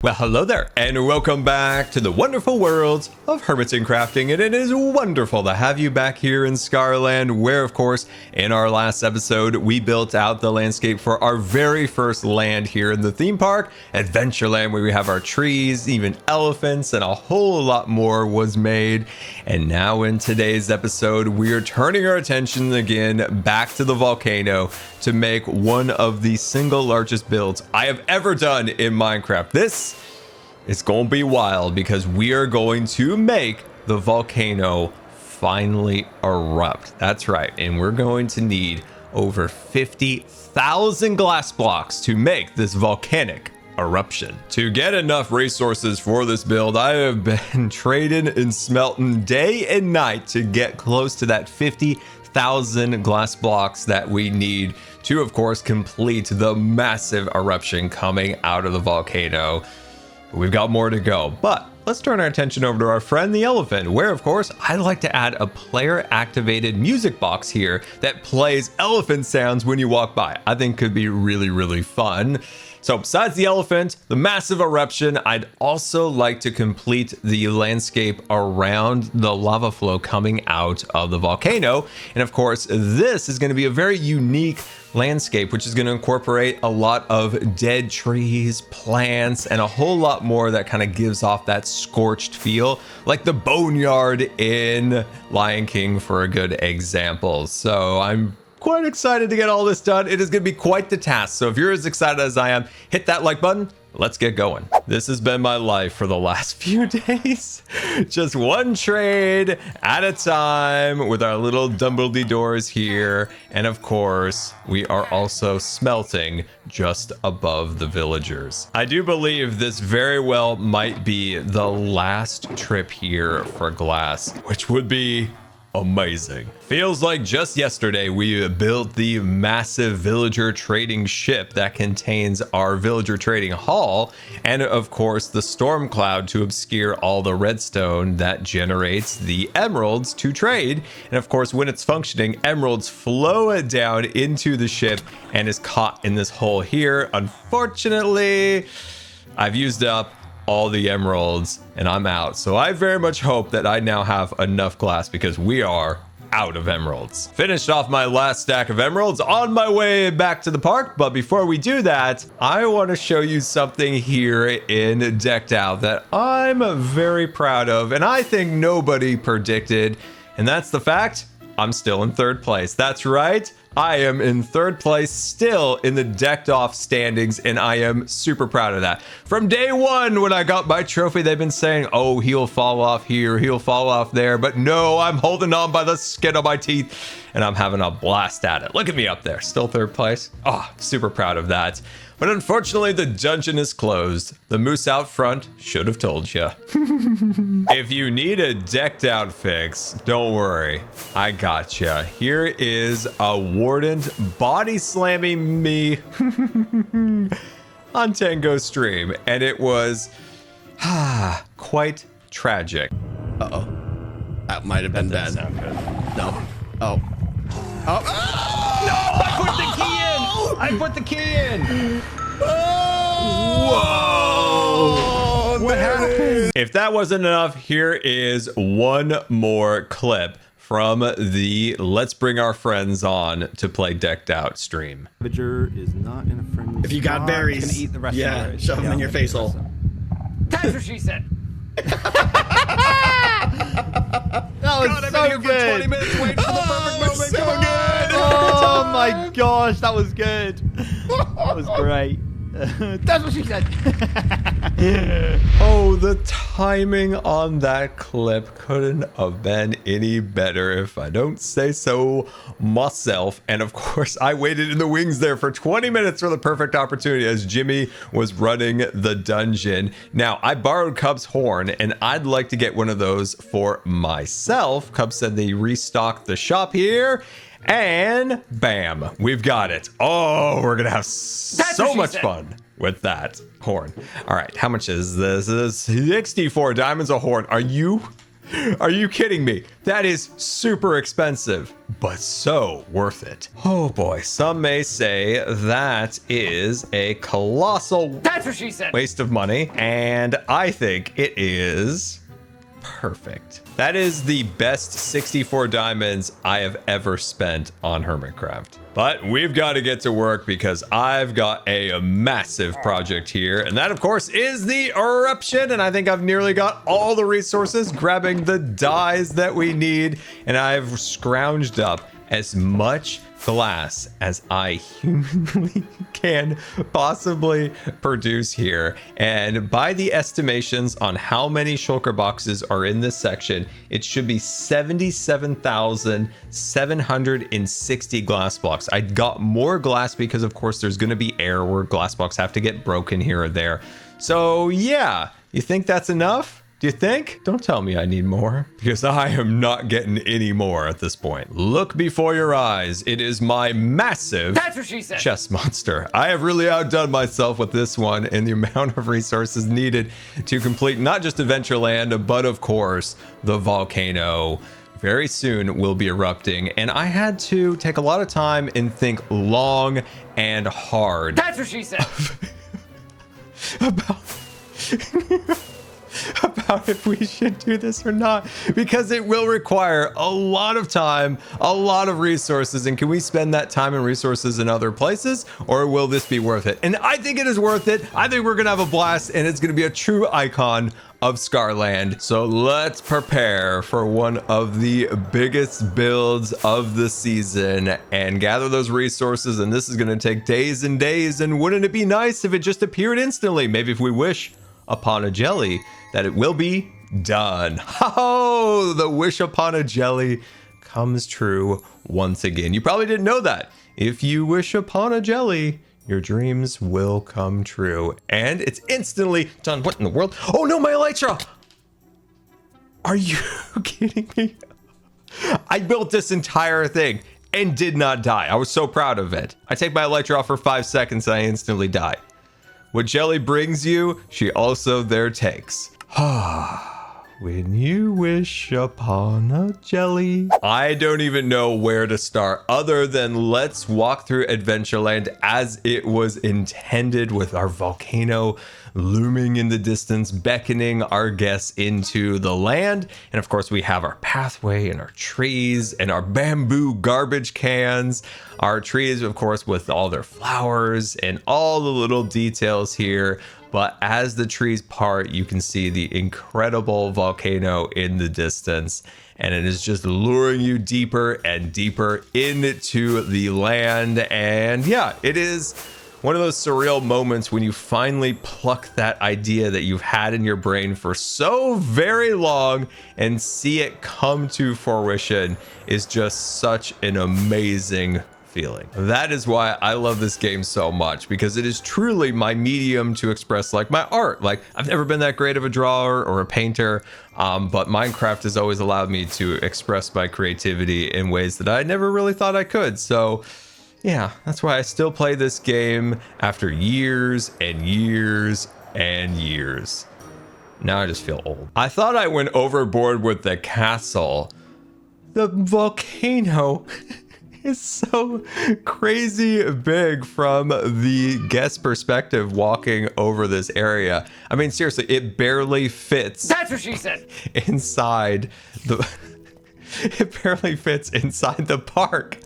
Well, hello there, and welcome back to the wonderful world of Hermits and Crafting, and it is wonderful to have you back here in Scarland, where, of course, in our last episode, we built out the landscape for our very first land here in the theme park, Adventureland, where we have our trees, even elephants, and a whole lot more was made. And now in today's episode, we are turning our attention again back to the volcano to make one of the single largest builds I have ever done in Minecraft. This is going to be wild because we are going to make the volcano finally erupt. That's right. And we're going to need over 50,000 glass blocks to make this volcanic eruption. To get enough resources for this build, I have been trading and smelting day and night to get close to that 50,000 glass blocks that we need to, of course, complete the massive eruption coming out of the volcano. We've got more to go, but let's turn our attention over to our friend the elephant, where, of course, I'd like to add a player-activated music box here that plays elephant sounds when you walk by. I think could be really, really fun. So besides the elephant, the massive eruption, I'd also like to complete the landscape around the lava flow coming out of the volcano. And of course, this is going to be a very unique landscape, which is going to incorporate a lot of dead trees, plants, and a whole lot more that kind of gives off that scorched feel, like the boneyard in Lion King for a good example. So I'm quite excited to get all this done. It is going to be quite the task. So if you're as excited as I am, hit that like button. Let's get going. This has been my life for the last few days. Just one trade at a time with our little Dumbledy doors here. And of course, we are also smelting just above the villagers. I do believe this very well might be the last trip here for glass, which would be amazing. Feels like just yesterday we built the massive villager trading ship that contains our villager trading hall, and of course the storm cloud to obscure all the redstone that generates the emeralds to trade. And of course, when it's functioning, emeralds flow down into the ship and is caught in this hole here. Unfortunately, I've used up all the emeralds and I'm out. So I very much hope that I now have enough glass because we are out of emeralds. Finished off my last stack of emeralds on my way back to the park. But before we do that, I want to show you something here in Decked Out that I'm very proud of and I think nobody predicted. And that's the fact I'm still in third place. That's right. I am in third place still in the decked off standings, and I am super proud of that. From day one, when I got my trophy, they've been saying, oh, he'll fall off here, he'll fall off there. But no, I'm holding on by the skin of my teeth, and I'm having a blast at it. Look at me up there, still third place. Oh, super proud of that. But unfortunately, the dungeon is closed. The moose out front should have told you. If you need a decked out fix, don't worry. I gotcha. Here is a warden body slamming me on Tango stream. And it was quite tragic. Uh-oh. That might have been bad. No. Oh. Oh. No! I put the key in! I put the key in! Oh! Whoa! What happened? If that wasn't enough, here is one more clip from the Let's Bring Our Friends On to Play Decked Out stream. Villager is not in a friendly If you got berries, gonna eat the rest yeah, of it. shove them in your face hole. That's what she said. That was God, so I've been here good. for 20 minutes waiting for the perfect moment. so Come on. good. Oh my gosh, that was good. That was great. That's what she said. Oh, the timing on that clip couldn't have been any better if I don't say so myself. And of course, I waited in the wings there for 20 minutes for the perfect opportunity as Jimmy was running the dungeon. Now, I borrowed Cub's horn and I'd like to get one of those for myself. Cub said they restocked the shop here. And bam, we've got it. Oh, we're gonna have so much fun with that horn. All right, how much is this? This is 64 diamonds a horn. Are you kidding me? That is super expensive. but so worth it. Oh boy, some may say that is a colossal That's what she said. waste of money, and I think it is perfect. That is the best 64 diamonds I have ever spent on Hermitcraft. But we've got to get to work because I've got a massive project here. And that, of course, is the Eruption. And I think I've nearly got all the resources, grabbing the dyes that we need. And I've scrounged up as much glass as I humanly can possibly produce here. And by the estimations on how many shulker boxes are in this section, it should be 77,760 glass blocks. I got more glass because of course there's going to be air where glass blocks have to get broken here or there. So yeah, you think that's enough? Do you think? Don't tell me I need more, because I am not getting any more at this point. Look before your eyes. It is my massive That's what she said. chest monster. I have really outdone myself with this one and the amount of resources needed to complete not just Adventureland, but of course, the volcano. Very soon will be erupting, and I had to take a lot of time and think long and hard That's what she said. about if we should do this or not, because it will require a lot of time, a lot of resources. And can we spend that time and resources in other places, or will this be worth it? And I think it is worth it. I think we're gonna have a blast, and it's gonna be a true icon of Scarland. So let's prepare for one of the biggest builds of the season and gather those resources. And this is gonna take days and days, and wouldn't it be nice if it just appeared instantly? Maybe if we wish upon a jelly that it will be done. Oh, the wish upon a jelly comes true once again. You probably didn't know that. If you wish upon a jelly, your dreams will come true. And it's instantly done. What in the world? Oh no, my elytra! Are you kidding me? I built this entire thing and did not die. I was so proud of it. I take my elytra off for 5 seconds and I instantly die. What jelly brings you, she also there takes. When you wish upon a jelly. I don't even know where to start other than let's walk through Adventureland as it was intended, with our volcano looming in the distance, beckoning our guests into the land. And of course, we have our pathway and our trees and our bamboo garbage cans. Our trees, of course, with all their flowers and all the little details here. But as the trees part, you can see the incredible volcano in the distance. And it is just luring you deeper and deeper into the land. And yeah, it is one of those surreal moments when you finally pluck that idea that you've had in your brain for so very long and see it come to fruition is just such an amazing feeling. That is why I love this game so much, because it is truly my medium to express like my art. Like, I've never been that great of a drawer or a painter, but Minecraft has always allowed me to express my creativity in ways that I never really thought I could. So yeah, that's why I still play this game after years and years and years. Now I just feel old. I thought I went overboard with the castle. The volcano is so crazy big from the guest perspective walking over this area. I mean, seriously, it barely fits. That's what she said. Inside the it barely fits inside the park.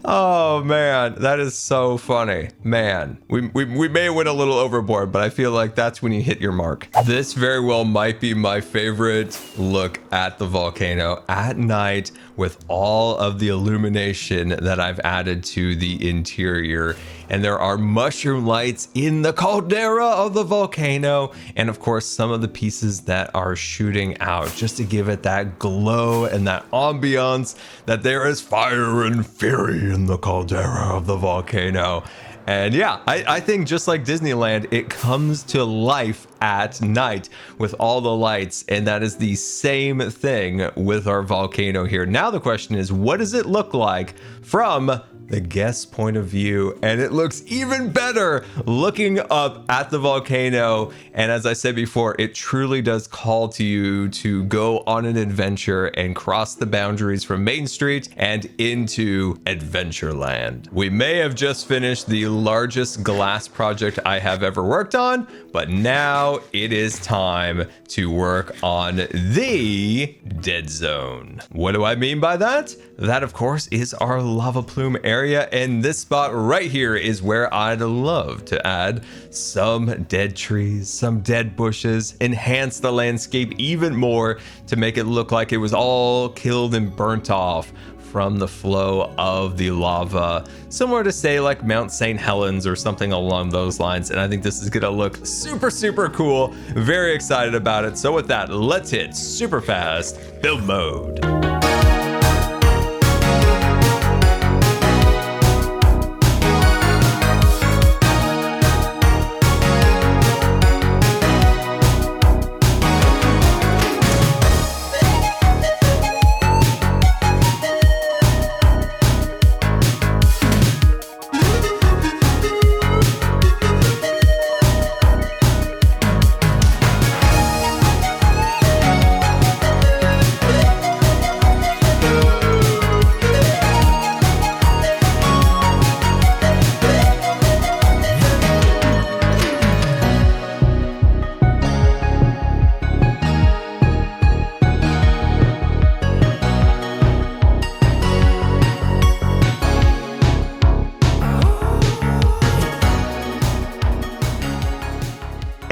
Oh man, that is so funny. Man, we may have went a little overboard, but I feel like that's when you hit your mark. This very well might be my favorite look at the volcano at night, with all of the illumination that I've added to the interior. And there are mushroom lights in the caldera of the volcano, and of course some of the pieces that are shooting out just to give it that glow and that ambiance that there is fire and fury in the caldera of the volcano. And yeah, I think just like Disneyland, it comes to life at night with all the lights, and that is the same thing with our volcano here. Now the question is, what does it look like from the guest point of view, and it looks even better looking up at the volcano. And as I said before, it truly does call to you to go on an adventure and cross the boundaries from Main Street and into Adventureland. We may have just finished the largest glass project I have ever worked on, but now it is time to work on the dead zone. What do I mean by that? That, of course, is our lava plume area, and this spot right here is where I'd love to add some dead trees, some dead bushes, enhance the landscape even more to make it look like it was all killed and burnt off from the flow of the lava, similar to say like Mount St. Helens or something along those lines. And I think this is gonna look super, super cool. Very excited about it. So with that, let's hit super fast build mode.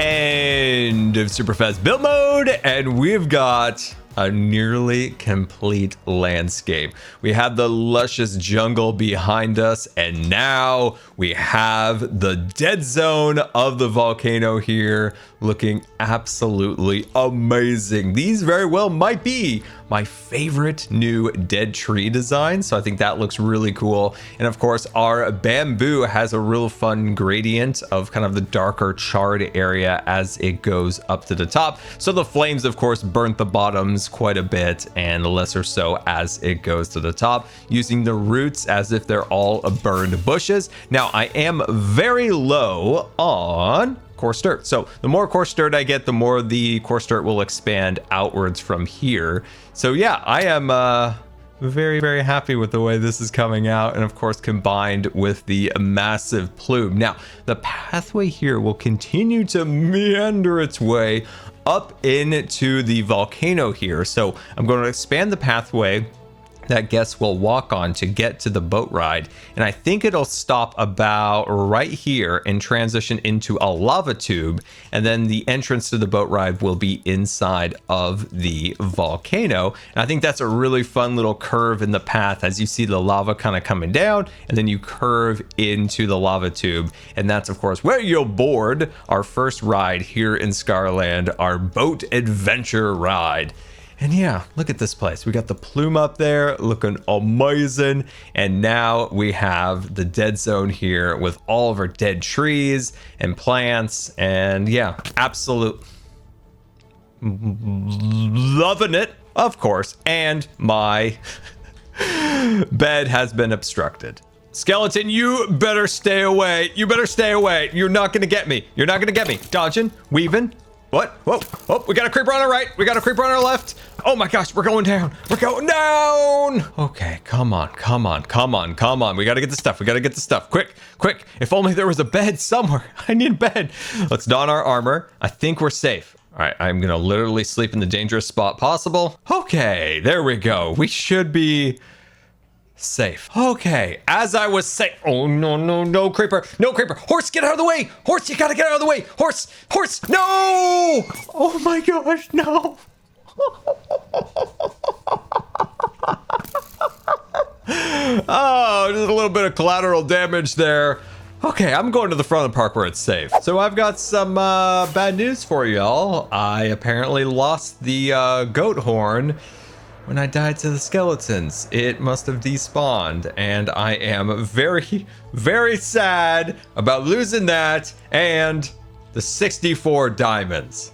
End of super fast build mode, and we've got a nearly complete landscape. We have the luscious jungle behind us, and now we have the dead zone of the volcano here, looking absolutely amazing. These very well might be my favorite new dead tree design, so I think that looks really cool. And of course, our bamboo has a real fun gradient of kind of the darker charred area as it goes up to the top. So the flames, of course, burnt the bottoms quite a bit, and lesser so as it goes to the top, using the roots as if they're all burned bushes. Now, I am very low on coarse dirt. So the more coarse dirt I get, the more the coarse dirt will expand outwards from here. So yeah, I am very, very happy with the way this is coming out, and of course combined with the massive plume. Now, the pathway here will continue to meander its way up into the volcano here. So I'm going to expand the pathway that guests will walk on to get to the boat ride, and I think it'll stop about right here and transition into a lava tube, and then the entrance to the boat ride will be inside of the volcano. And I think that's a really fun little curve in the path as you see the lava kind of coming down, and then you curve into the lava tube, and that's of course where you'll board our first ride here in Scarland, our boat adventure ride. And yeah, look at this place. We got the plume up there looking amazing. And now we have the dead zone here with all of our dead trees and plants. And yeah, absolute loving it, of course. And my bed has been obstructed. Skeleton, you better stay away. You better stay away. You're not going to get me. You're not going to get me. Dodging, weaving. What? Whoa. Oh, we got a creeper on our right. We got a creeper on our left. Oh my gosh, we're going down. We're going down. Okay, come on, come on, come on, come on. We got to get the stuff. We got to get the stuff. Quick, quick. If only there was a bed somewhere. I need a bed. Let's don our armor. I think we're safe. All right, I'm going to literally sleep in the dangerous spot possible. Okay, there we go. We should be safe. Okay, as I was saying, oh no, no, no, creeper, no creeper. Horse, get out of the way. Horse, you gotta get out of the way. Horse, horse, no. Oh my gosh, no. Oh, just a little bit of collateral damage there. Okay, I'm going to the front of the park where it's safe. So I've got some bad news for y'all. I apparently lost the goat horn when I died to the skeletons. It must have despawned, and I am very, very sad about losing that and the 64 diamonds.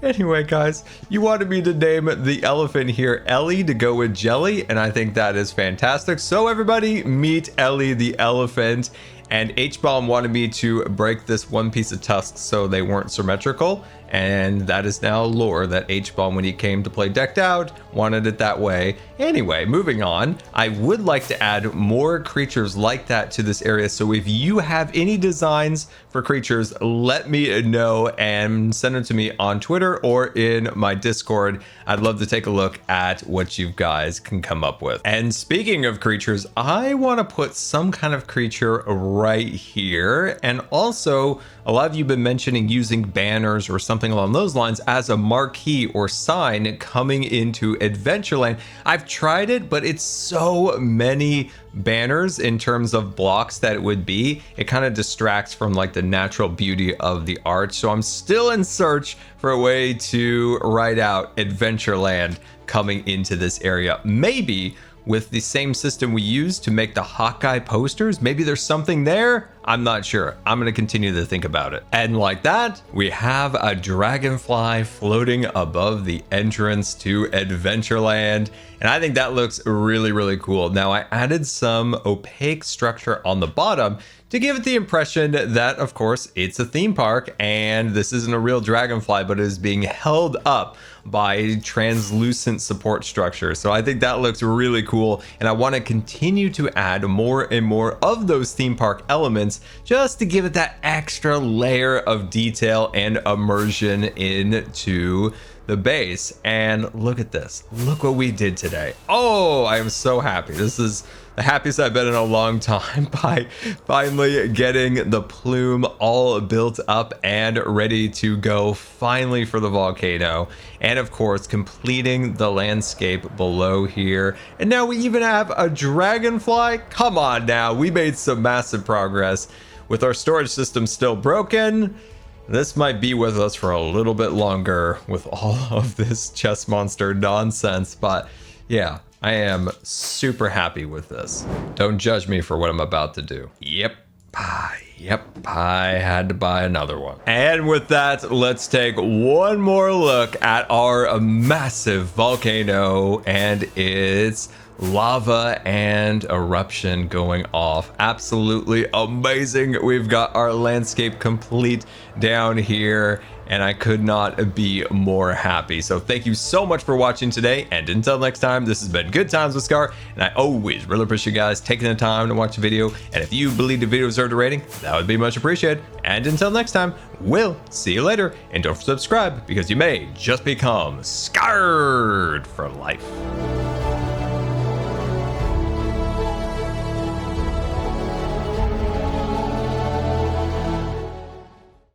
Anyway, guys, you wanted me to name the elephant here Ellie to go with Jelly, and I think that is fantastic. So everybody, meet Ellie the elephant. And H-Bomb wanted me to break this one piece of tusk so they weren't symmetrical. And that is now lore that H-Bomb, when he came to play Decked Out, wanted it that way. Anyway, moving on, I would like to add more creatures like that to this area. So if you have any designs for creatures, let me know and send them to me on Twitter or in my Discord. I'd love to take a look at what you guys can come up with. And speaking of creatures, I want to put some kind of creature right here. And also, a lot of you have been mentioning using banners or something along those lines as a marquee or sign coming into Adventureland. I've tried it, but it's so many banners in terms of blocks that it would be. It kind of distracts from like the natural beauty of the art. So I'm still in search for a way to write out Adventureland coming into this area. Maybe with the same system we used to make the Hawkeye posters. Maybe there's something there. I'm not sure. I'm going to continue to think about it. And like that, we have a dragonfly floating above the entrance to Adventureland. And I think that looks really, really cool. Now, I added some opaque structure on the bottom to give it the impression that, of course, it's a theme park and this isn't a real dragonfly, but it is being held up by translucent support structure. So I think that looks really cool. And I want to continue to add more and more of those theme park elements just to give it that extra layer of detail and immersion into the base. And look at this. Look what we did today. Oh, I am so happy. This is the happiest I've been in a long time by finally getting the plume all built up and ready to go finally for the volcano. And of course, completing the landscape below here. And now we even have a dragonfly. Come on now, we made some massive progress. With our storage system still broken, this might be with us for a little bit longer with all of this chest monster nonsense. But yeah, I am super happy with this. Don't judge me for what I'm about to do. Yep, I had to buy another one. And with that, let's take one more look at our massive volcano and its lava and eruption going off. Absolutely amazing. We've got our landscape complete down here, and I could not be more happy. So thank you so much for watching today, and until next time, this has been Good Times with Scar, and I always really appreciate you guys taking the time to watch the video. And if you believe the video deserved a rating, that would be much appreciated. And until next time, we'll see you later, and don't forget to subscribe because you may just become scarred for life.